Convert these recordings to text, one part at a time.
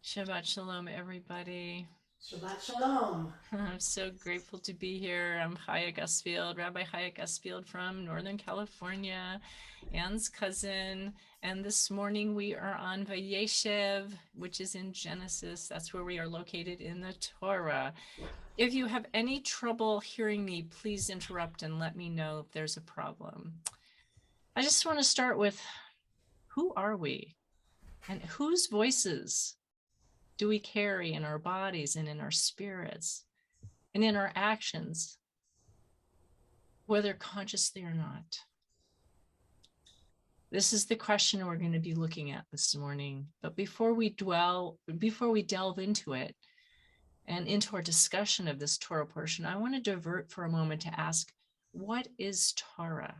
Shabbat Shalom, everybody. Shabbat Shalom. I'm so grateful to be here. I'm Chaya Gusfield, Rabbi Chaya Gusfield from Northern California, Anne's cousin. And this morning we are on Vayeishev, which is in Genesis. That's where we are located in the Torah. If you have any trouble hearing me, please interrupt and let me know if there's a problem. I just want to start with, who are we? And whose voices do we carry in our bodies and in our spirits and in our actions, whether consciously or not? This is the question we're going to be looking at this morning. But before we delve into it and into our discussion of this Torah portion, I want to divert for a moment to ask, what is Torah?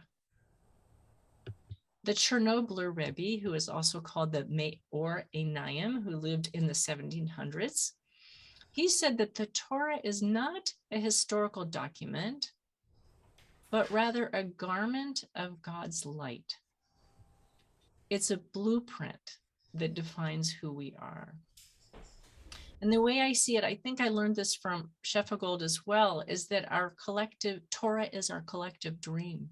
The Chernobyl Rebbe, who is also called the Meor Einayim, who lived in the 1700s, he said that the Torah is not a historical document, but rather a garment of God's light. It's a blueprint that defines who we are. And the way I see it, I think I learned this from Shefa Gold as well, is that our collective Torah is our collective dream.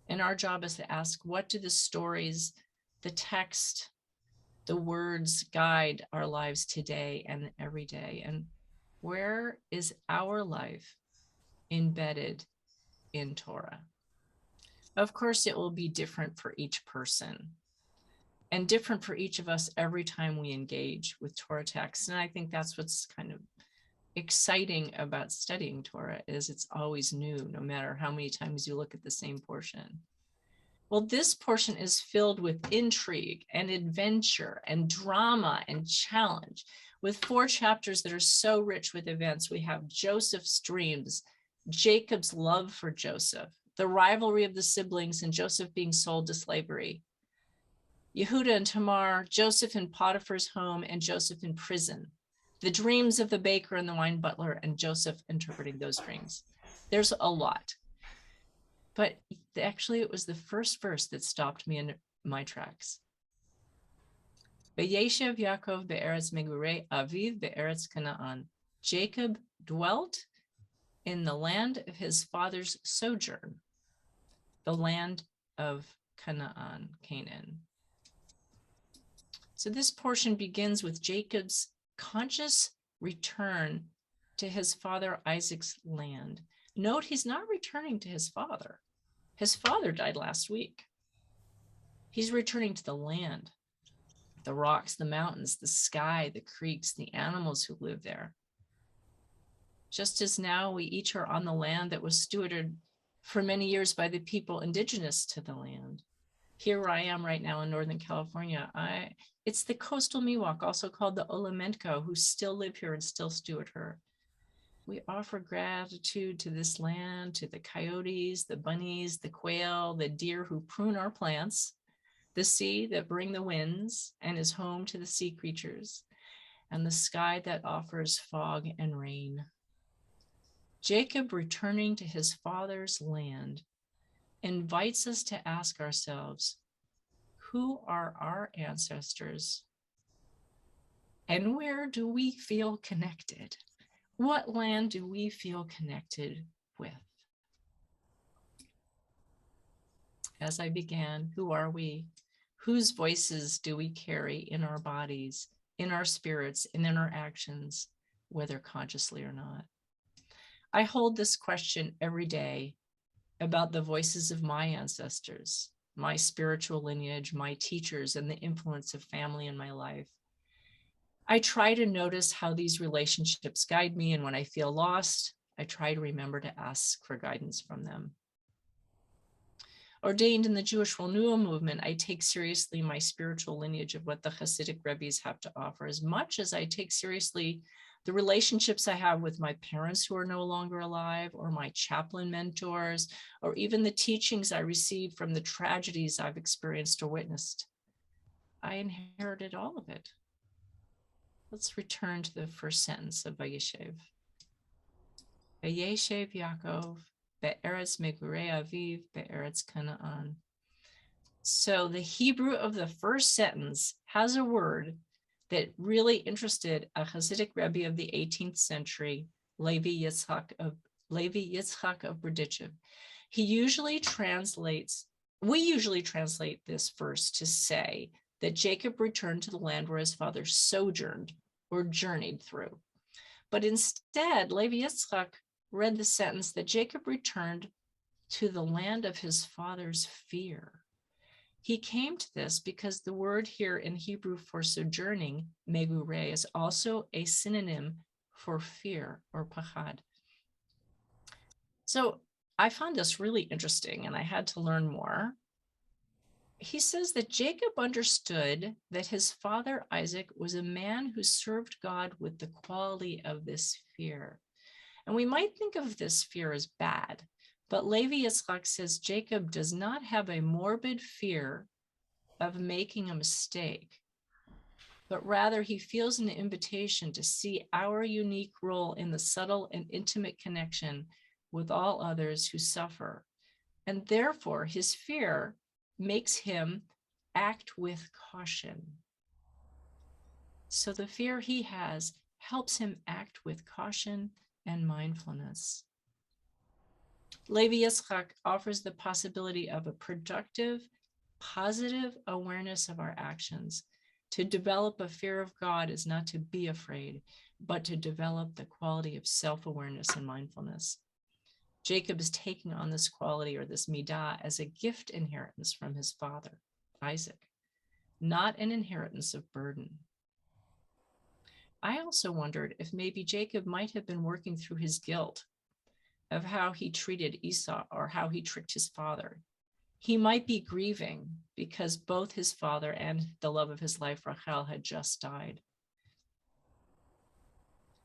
And our job is to ask, what do the stories, the text, the words guide our lives today and every day? And where is our life embedded in Torah? Of course, it will be different for each person and different for each of us every time we engage with Torah texts. And I think that's what's kind of exciting about studying Torah, is it's always new, no matter how many times you look at the same portion. Well, this portion is filled with intrigue and adventure and drama and challenge, with 4 chapters that are so rich with events. We have Joseph's dreams, Jacob's love for Joseph, the rivalry of the siblings, and Joseph being sold to slavery, Yehuda and Tamar, Joseph in Potiphar's home, and Joseph in prison, the dreams of the baker and the wine butler, and Joseph interpreting those dreams. There's a lot. But actually, it was the first verse that stopped me in my tracks. Vayeishev Yaakov be'eretz megurei aviv be'eretz Canaan. Jacob dwelt in the land of his father's sojourn, the land of Canaan. So this portion begins with Jacob's conscious return to his father Isaac's land. Note, he's not returning to his father. His father died last week. He's returning to the land, the rocks, the mountains, the sky, the creeks, the animals who live there. Just as now we each are on the land that was stewarded for many years by the people indigenous to the land. Here I am right now in Northern California. It's the coastal Miwok, also called the Olemenko, who still live here and still steward her. We offer gratitude to this land, to the coyotes, the bunnies, the quail, the deer who prune our plants, the sea that bring the winds and is home to the sea creatures, and the sky that offers fog and rain. Jacob, returning to his father's land, invites us to ask ourselves, who are our ancestors? And where do we feel connected? What land do we feel connected with? As I began, who are we? Whose voices do we carry in our bodies, in our spirits, and in our actions, whether consciously or not? I hold this question every day about the voices of my ancestors, my spiritual lineage, my teachers, and the influence of family in my life. I try to notice how these relationships guide me, and when I feel lost, I try to remember to ask for guidance from them. Ordained in the Jewish Renewal movement, I take seriously my spiritual lineage of what the Hasidic Rebbes have to offer, as much as I take seriously the relationships I have with my parents who are no longer alive, or my chaplain mentors, or even the teachings I received from the tragedies I've experienced or witnessed. I inherited all of it. Let's return to the first sentence of Vayeishev. Vayeishev Yaakov be'eretz megurei aviv be'eretz Canaan. So the Hebrew of the first sentence has a word that really interested a Hasidic Rebbe of the 18th century, Levi Yitzchak of Breishit. We usually translate this verse to say that Jacob returned to the land where his father sojourned or journeyed through. But instead, Levi Yitzchak read the sentence that Jacob returned to the land of his father's fear. He came to this because the word here in Hebrew for sojourning, megure, is also a synonym for fear or pachad. So I found this really interesting and I had to learn more. He says that Jacob understood that his father Isaac was a man who served God with the quality of this fear. And we might think of this fear as bad, but Levi Yitzchak says Jacob does not have a morbid fear of making a mistake, but rather he feels an invitation to see our unique role in the subtle and intimate connection with all others who suffer. And therefore, his fear makes him act with caution. So the fear he has helps him act with caution and mindfulness. Levi Yitzchak offers the possibility of a productive, positive awareness of our actions. To develop a fear of God is not to be afraid, but to develop the quality of self-awareness and mindfulness. Jacob is taking on this quality or this midah as a gift inheritance from his father, Isaac, not an inheritance of burden. I also wondered if maybe Jacob might have been working through his guilt of how he treated Esau or how he tricked his father. He might be grieving because both his father and the love of his life, Rachel, had just died.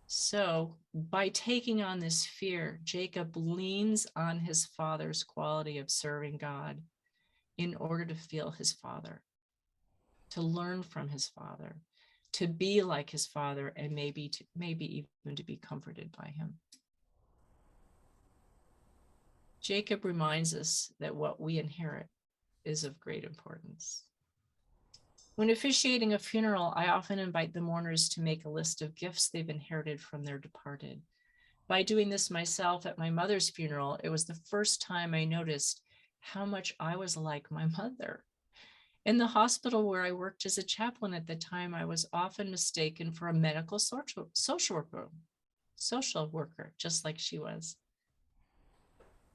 So by taking on this fear, Jacob leans on his father's quality of serving God in order to feel his father, to learn from his father, to be like his father, and maybe even to be comforted by him. Jacob reminds us that what we inherit is of great importance. When officiating a funeral, I often invite the mourners to make a list of gifts they've inherited from their departed. By doing this myself at my mother's funeral, it was the first time I noticed how much I was like my mother. In the hospital where I worked as a chaplain at the time, I was often mistaken for a medical social worker, just like she was.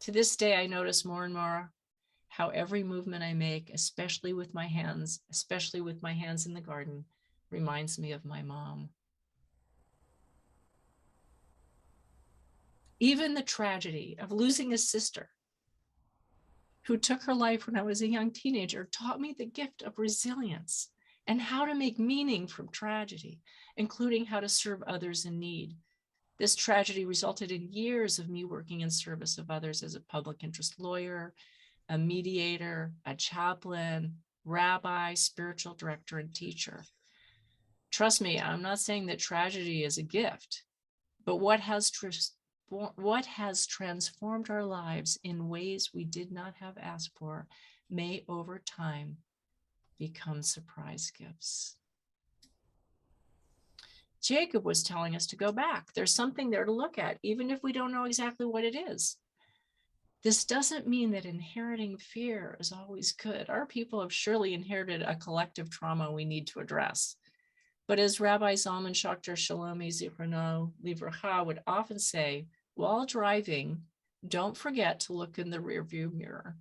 To this day, I notice more and more how every movement I make, especially with my hands in the garden, reminds me of my mom. Even the tragedy of losing a sister who took her life when I was a young teenager taught me the gift of resilience and how to make meaning from tragedy, including how to serve others in need. This tragedy resulted in years of me working in service of others as a public interest lawyer, a mediator, a chaplain, rabbi, spiritual director, and teacher. Trust me, I'm not saying that tragedy is a gift, but what has transformed our lives in ways we did not have asked for may over time become surprise gifts. Jacob was telling us to go back. There's something there to look at, even if we don't know exactly what it is. This doesn't mean that inheriting fear is always good. Our people have surely inherited a collective trauma we need to address. But as Rabbi Zalman Schachter Shalomi Zichrono Livracha would often say, while driving, don't forget to look in the rearview mirror.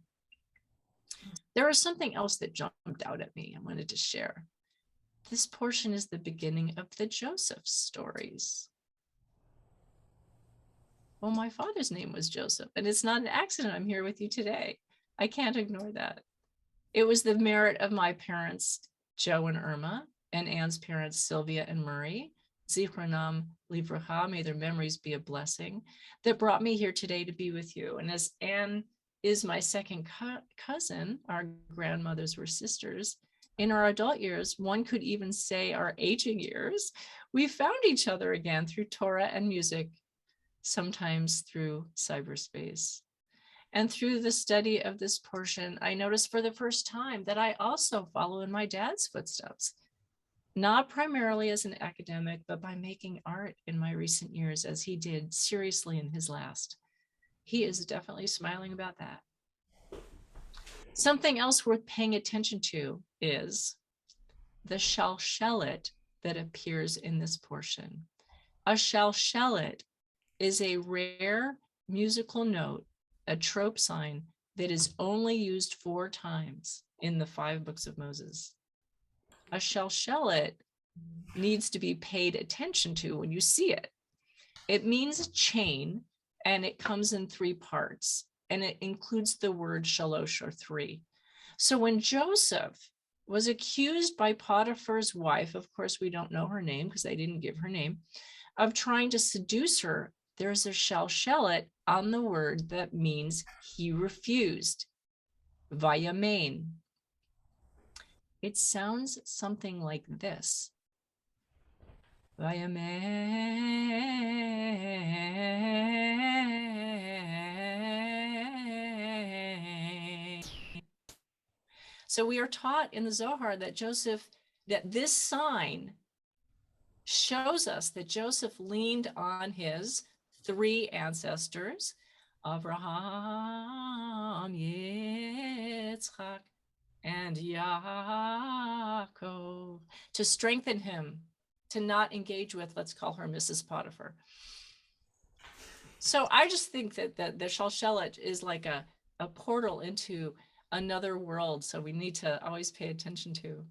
There was something else that jumped out at me I wanted to share. This portion is the beginning of the Joseph stories. Well, my father's name was Joseph, and it's not an accident I'm here with you today. I can't ignore that. It was the merit of my parents, Joe and Irma, and Anne's parents, Sylvia and Murray, Zichronam Livracha, may their memories be a blessing, that brought me here today to be with you. And as Anne is my second cousin, our grandmothers were sisters, in our adult years, one could even say our aging years, we found each other again through Torah and music, sometimes through cyberspace. And through the study of this portion, I noticed for the first time that I also follow in my dad's footsteps. not primarily as an academic, but by making art in my recent years, as he did seriously in his last. He is definitely smiling about that. Something else worth paying attention to is the shalshelet that appears in this portion. A shalshelet is a rare musical note, a trope sign that is only used 4 times in the 5 books of Moses. A shalshelet needs to be paid attention to when you see it. It means a chain, and it comes in 3 parts, and it includes the word shalosh, or 3. So when Joseph was accused by Potiphar's wife, of course, we don't know her name because they didn't give her name, of trying to seduce her, there's a shalshelet on the word that means he refused. Vayamein. It sounds something like this. Vayamein. So we are taught in the Zohar that this sign shows us that Joseph leaned on his 3 ancestors, Abraham, Yitzchak, and Yaakov, to strengthen him, to not engage with, let's call her Mrs. Potiphar. So I just think that the shalshelet is like a portal into another world. So we need to always pay attention to.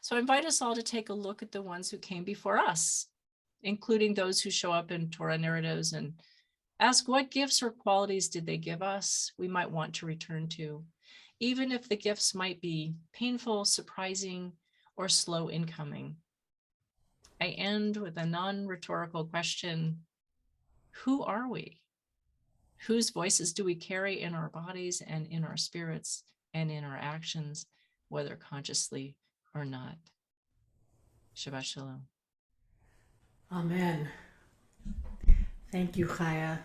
So I invite us all to take a look at the ones who came before us, including those who show up in Torah narratives, and ask what gifts or qualities did they give us we might want to return to, even if the gifts might be painful, surprising, or slow in coming. I end with a non-rhetorical question. Who are we? Whose voices do we carry in our bodies and in our spirits and in our actions, whether consciously or not? Shabbat Shalom. Amen. Thank you, Chaya.